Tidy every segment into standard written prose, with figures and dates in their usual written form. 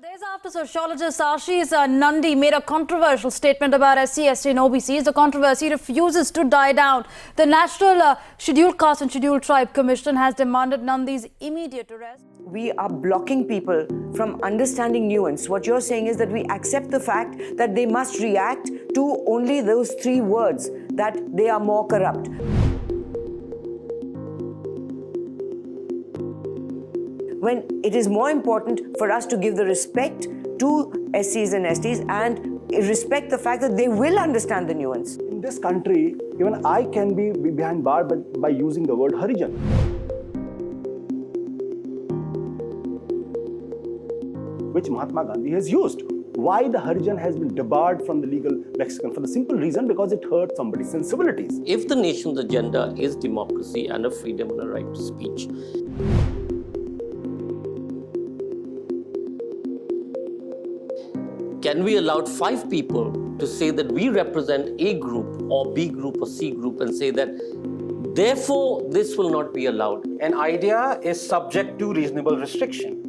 Days after sociologist Ashis Nandy made a controversial statement about SC, and OBCs, the controversy refuses to die down. The National Scheduled Caste and Scheduled Tribe Commission has demanded Nandy's immediate arrest. We are blocking people from understanding nuance. What you're saying is that we accept the fact that they must react to only those three words, that they are more corrupt. When it is more important for us to give the respect to SCs and STs and respect the fact that they will understand the nuance. In this country, even I can be behind bar by using the word Harijan. Which Mahatma Gandhi has used. Why the Harijan has been debarred from the legal lexicon? For the simple reason because it hurt somebody's sensibilities. If the nation's agenda is democracy and a freedom and a right to speech, can we allow 5 people to say that we represent A group or B group or C group and say that therefore this will not be allowed? An idea is subject to reasonable restriction.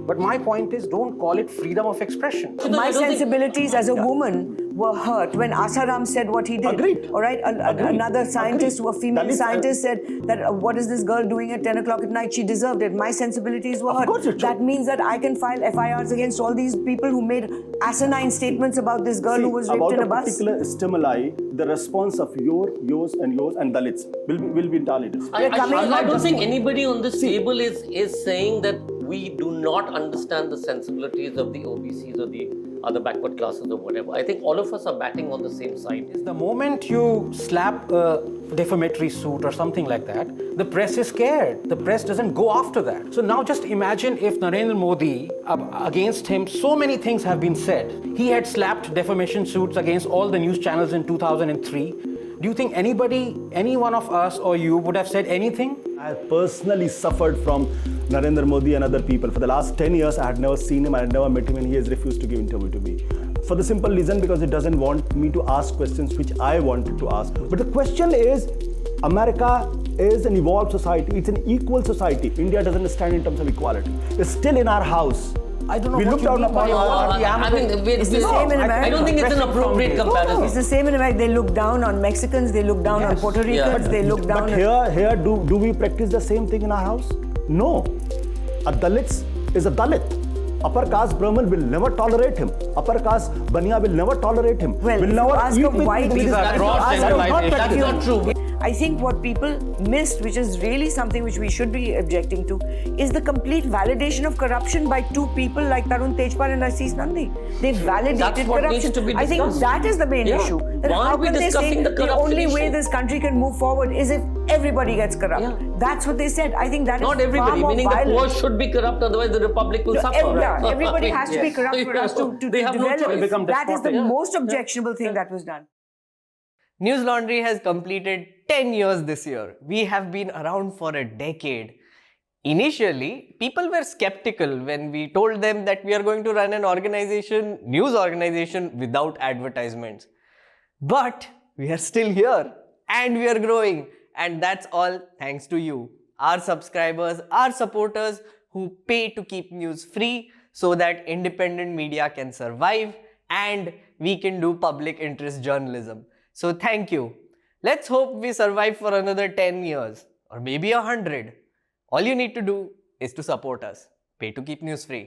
But my point is, don't call it freedom of expression. My sensibilities as a woman were hurt when Asaram said what he did. Agreed. All right, another scientist, Agreed. a female Dalit, scientist, said that what is this girl doing at 10 o'clock at night? She deserved it. My sensibilities were hurt. Of course it's true. That means that I can file FIRs against all these people who made asinine statements about this girl who was raped in a bus. About a particular stimuli, the response of yours and Dalits will be entirely different. I don't think anybody on this table is saying that we do not understand the sensibilities of the OBCs or the other backward classes or whatever. I think all of us are batting on the same side. The moment you slap a defamatory suit or something like that, the press is scared. The press doesn't go after that. So now just imagine if Narendra Modi, against him, so many things have been said. He had slapped defamation suits against all the news channels in 2003. Do you think any one of us or you would have said anything? I personally suffered from Narendra Modi and other people. For the last 10 years, I had never seen him, I had never met him, and he has refused to give interview to me. For the simple reason because he doesn't want me to ask questions which I wanted to ask. But the question is, America is an evolved society, it's an equal society. India doesn't stand in terms of equality. It's still in our house. I don't know We what look you down mean by upon I think It's the same in America. I don't think it's an appropriate comparison. It's the same in America. They look down on Mexicans, they look down on Puerto Ricans, they look down But here do we practice the same thing in our house? No. A Dalit is a Dalit. Upper caste Brahmin will never tolerate him. Upper caste Baniya will never tolerate him. Well, will if never you ask eat a with white him. That is not true. I think what people missed, which is really something which we should be objecting to, is the complete validation of corruption by two people like Tarun Tejpal and Ashis Nandy. They validated That's what corruption. needs to be I think discussed. that is the main issue. That Why how are we can they say discussing the the corruption only way issue? this country can move forward is if everybody gets corrupt? Yeah. That's what they said. I think that Not is everybody, far more meaning the violent. poor should be corrupt, otherwise the republic will suffer. Yeah, everybody has to be corrupt for us to They have no develop. choice. Become That is the despotic. most objectionable thing that was done. Newslaundry has completed 10 years this year. We have been around for a decade. Initially, people were skeptical when we told them that we are going to run an organization, news organization without advertisements. But we are still here and we are growing, and that's all thanks to you, our subscribers, our supporters who pay to keep news free so that independent media can survive and we can do public interest journalism. So thank you. Let's hope we survive for another 10 years or maybe 100. All you need to do is to support us. Pay to keep news free.